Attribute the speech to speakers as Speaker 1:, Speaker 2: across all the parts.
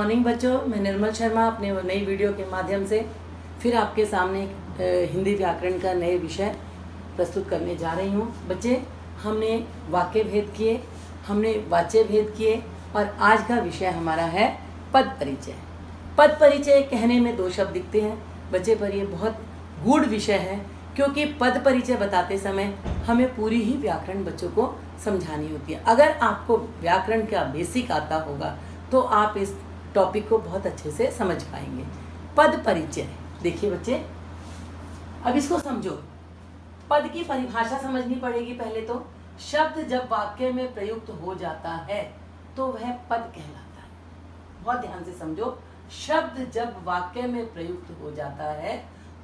Speaker 1: Morning बच्चों, मैं निर्मल शर्मा अपने नई वीडियो के माध्यम से फिर आपके सामने हिंदी व्याकरण का नए विषय प्रस्तुत करने जा रही हूँ। बच्चे, हमने वाक्य भेद किए, हमने वाच्य भेद किए और आज का विषय हमारा है पद परिचय। पद परिचय कहने में दो शब्द दिखते हैं बच्चे, पर ये बहुत गूढ़ विषय है, क्योंकि पद परिचय बताते समय हमें पूरी ही व्याकरण बच्चों को समझानी होती है। अगर आपको व्याकरण का बेसिक आता होगा तो आप इस टॉपिक को बहुत अच्छे से समझ पाएंगे। पद परिचय, देखिए बच्चे, अब इसको समझो। पद की परिभाषा समझनी पड़ेगी। पहले तो शब्द जब वाक्य में प्रयुक्त हो जाता है तो वह पद कहलाता है। बहुत ध्यान से समझो, शब्द जब वाक्य में प्रयुक्त हो जाता है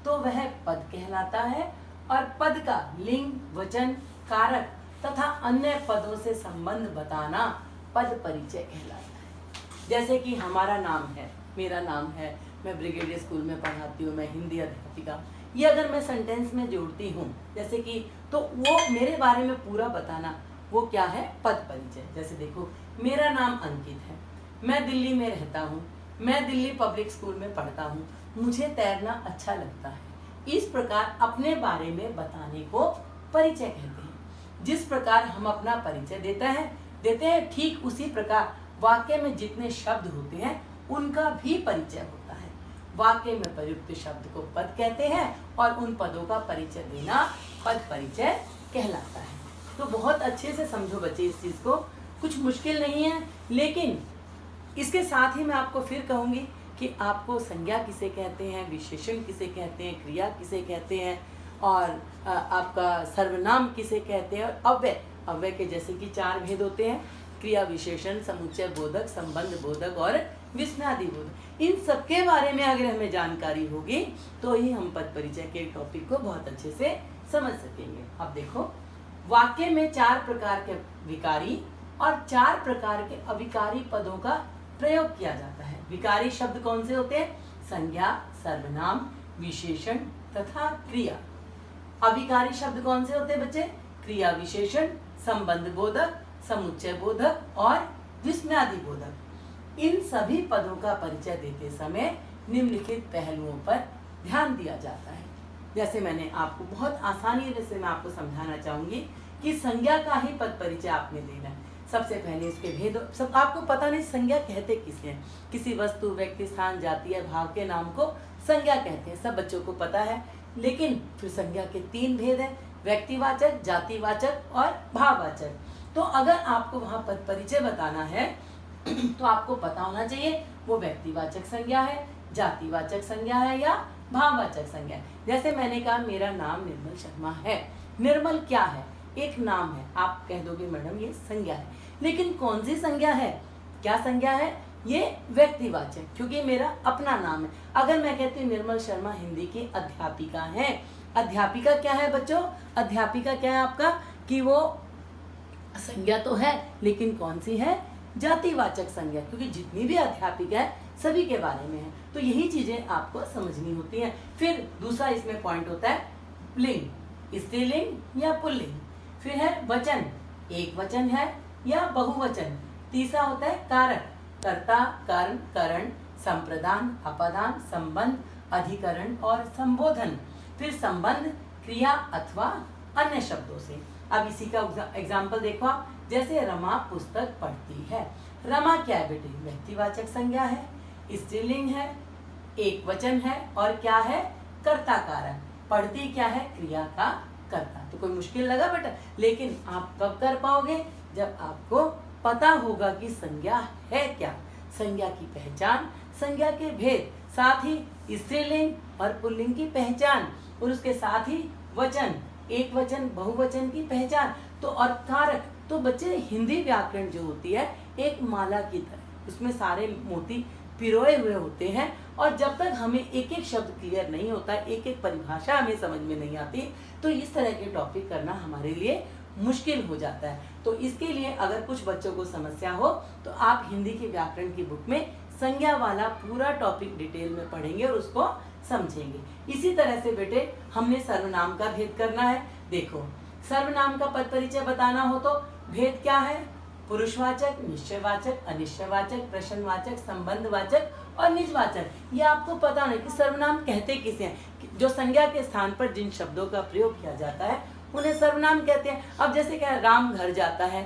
Speaker 1: तो वह पद कहलाता है, और पद का लिंग, वचन, कारक तथा अन्य पदों से संबंध बताना पद परिचय कहलाता है। जैसे कि हमारा नाम है, मेरा नाम है, मैं ब्रिगेडियर स्कूल में पढ़ाती हूँ, मैं हिंदी अध्यापिका, ये अगर मैं सेंटेंस में जोड़ती हूँ जैसे कि, तो वो मेरे बारे में पूरा बताना वो क्या है, पद परिचय। जैसे देखो, मेरा नाम अंकित है, मैं दिल्ली में रहता हूँ, मैं दिल्ली पब्लिक स्कूल में पढ़ता हूँ, मुझे तैरना अच्छा लगता है। इस प्रकार अपने बारे में बताने को परिचय कहते हैं। जिस प्रकार हम अपना परिचय देते हैं ठीक उसी प्रकार वाक्य में जितने शब्द होते हैं उनका भी परिचय होता है। वाक्य में प्रयुक्त शब्द को पद कहते हैं और उन पदों का परिचय देना पद परिचय कहलाता है। तो बहुत अच्छे से समझो बच्चे इस चीज़ को, कुछ मुश्किल नहीं है। लेकिन इसके साथ ही मैं आपको फिर कहूँगी कि आपको संज्ञा किसे कहते हैं, विशेषण किसे कहते हैं, क्रिया किसे कहते हैं, और आपका सर्वनाम किसे कहते हैं, और अव्यय के जैसे कि 4 भेद होते हैं, क्रिया विशेषण, समुच्चय बोधक, संबंध बोधक और विस्मयादि बोधक। इन सब के बारे में अगर हमें जानकारी होगी तो ही हम पद परिचय के टॉपिक को बहुत अच्छे से समझ सकेंगे। अब देखो, वाक्य में 4 प्रकार के विकारी और 4 प्रकार के अविकारी पदों का प्रयोग किया जाता है। विकारी शब्द कौन से होते हैं? संज्ञा, सर्वनाम, विशेषण तथा क्रिया। अविकारी शब्द कौन से होते हैं बच्चे? क्रिया विशेषण, संबंध बोधक, समुच्चय बोधक और विस्मयादि बोधक। इन सभी पदों का परिचय देते समय निम्नलिखित पहलुओं पर ध्यान दिया जाता है। जैसे मैंने आपको बहुत आसानी से मैं आपको समझाना चाहूंगी कि संज्ञा का ही पद परिचय आपने देना है। सबसे पहले इसके भेद, सब आपको पता नहीं संज्ञा कहते किसे हैं। किसी वस्तु, व्यक्ति, स्थान, जाति या भाव के नाम को संज्ञा कहते हैं, सब बच्चों को पता है। लेकिन फिर संज्ञा के 3 भेद हैं, व्यक्तिवाचक, जातिवाचक और भाववाचक। तो अगर आपको वहाँ पद परिचय बताना है तो आपको पता होना चाहिए वो व्यक्तिवाचक संज्ञा है, जातिवाचक संज्ञा है या भाववाचक संज्ञा है। जैसे मैंने कहा मेरा नाम निर्मल शर्मा है। निर्मल क्या है? एक नाम है। आप कह दोगे मैडम ये संज्ञा है, लेकिन कौन सी संज्ञा है? क्या संज्ञा है? ये व्यक्तिवाचक, क्योंकि मेरा अपना नाम है। अगर मैं कहती हूँ निर्मल शर्मा हिंदी की अध्यापिका है, अध्यापिका क्या है बच्चों? अध्यापिका क्या है आपका? कि वो संज्ञा तो है, लेकिन कौन सी है? जातिवाचक संज्ञा, क्योंकि जितनी भी अध्यापिका है सभी के बारे में है। तो यही चीजें आपको समझनी होती हैं। फिर दूसरा इसमें पॉइंट होता है लिंग, स्त्रीलिंग या पुल्लिंग। फिर है वचन, एक वचन है या बहुवचन। तीसरा होता है कारक, कर्ता, कर्म, करण, संप्रदान, अपदान, संबंध, अधिकरण और संबोधन। फिर संबंध क्रिया अथवा अन्य शब्दों से। अब इसी का एग्जाम्पल देखो आप, जैसे रमा पुस्तक पढ़ती है। रमा क्या है बेटे? व्यक्तिवाचक संज्ञा है, स्त्रीलिंग है, एक वचन है और क्या है? कर्ता कारक। पढ़ती क्या है? क्रिया का कर्ता। तो कोई मुश्किल लगा बेटा? लेकिन आप कब कर पाओगे? जब आपको पता होगा कि संज्ञा है क्या, संज्ञा की पहचान, संज्ञा के भेद, साथ ही स्त्रीलिंग और पुल्लिंग की पहचान, और उसके साथ ही वचन, एक वचन, बहुवचन की पहचान। तो और कारक, तो बच्चे हिंदी व्याकरण जो होती है एक माला की तरह, उसमें सारे मोती पिरोए हुए होते हैं, और जब तक हमें एक एक शब्द क्लियर नहीं होता, एक एक परिभाषा हमें समझ में नहीं आती, तो इस तरह के टॉपिक करना हमारे लिए मुश्किल हो जाता है। तो इसके लिए अगर कुछ बच्चों को समस्या हो तो आप हिंदी के व्याकरण की बुक में संज्ञा वाला पूरा टॉपिक डिटेल में पढ़ेंगे और उसको समझेंगे। इसी तरह से बेटे हमने सर्वनाम का भेद करना है। देखो, सर्वनाम का पद परिचय बताना हो तो भेद क्या है? पुरुषवाचक, निश्चयवाचक, अनिश्चयवाचक, प्रश्नवाचक, संबंधवाचक और निजवाचक। ये आपको पता नहीं कि सर्वनाम कहते किसे हैं। जो संज्ञा के स्थान पर जिन शब्दों का प्रयोग किया जाता है उन्हें सर्वनाम कहते हैं। अब जैसे क्या है, राम घर जाता है,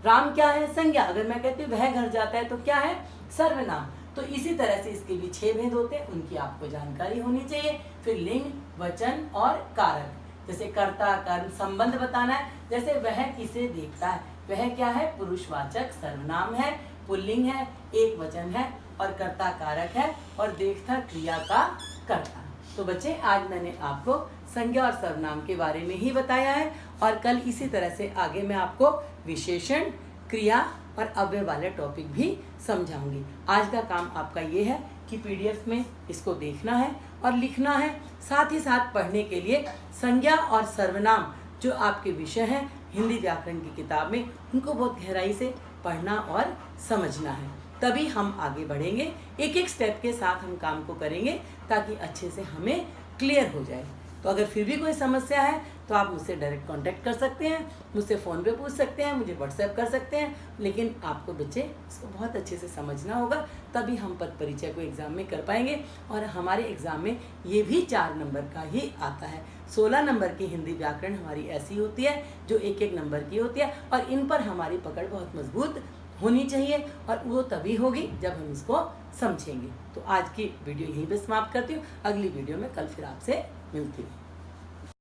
Speaker 1: राम क्या है, संज्ञा। अगर मैं कहती हूँ वह घर जाता है तो क्या है, सर्वनाम। तो इसी तरह से इसके भी 6 भेद होते हैं, उनकी आपको जानकारी होनी चाहिए। फिर लिंग, वचन और कारक, जैसे कर्ता, कर्म, संबंध बताना है। जैसे वह किसे देखता है, वह क्या है, पुरुषवाचक सर्वनाम है, पुल्लिंग है, एक वचन है और कर्ता कारक है और देखता क्रिया का कर्ता। तो बच्चे आज मैंने आपको संज्ञा और सर्वनाम के बारे में ही बताया है और कल इसी तरह से आगे मैं आपको विशेषण, क्रिया और अव्यय वाले टॉपिक भी समझाऊंगी। आज का काम आपका ये है कि पीडीएफ में इसको देखना है और लिखना है, साथ ही साथ पढ़ने के लिए संज्ञा और सर्वनाम जो आपके विषय हैं हिंदी व्याकरण की किताब में, उनको बहुत गहराई से पढ़ना और समझना है। तभी हम आगे बढ़ेंगे, एक एक स्टेप के साथ हम काम को करेंगे ताकि अच्छे से हमें क्लियर हो जाए। तो अगर फिर भी कोई समस्या है तो आप मुझसे डायरेक्ट कांटेक्ट कर सकते हैं, मुझसे फ़ोन पे पूछ सकते हैं, मुझे व्हाट्सएप कर सकते हैं। लेकिन आपको बच्चे इसको बहुत अच्छे से समझना होगा, तभी हम पद परिचय को एग्ज़ाम में कर पाएंगे। और हमारे एग्ज़ाम में ये भी 4 नंबर का ही आता है। 16 नंबर की हिंदी व्याकरण हमारी ऐसी होती है जो 1-1 नंबर की होती है और इन पर हमारी पकड़ बहुत मजबूत होनी चाहिए और वो तभी होगी जब हम इसको समझेंगे। तो आज की वीडियो यहीं पे समाप्त करती हूँ, अगली वीडियो में कल फिर आपसे मिलती हूँ।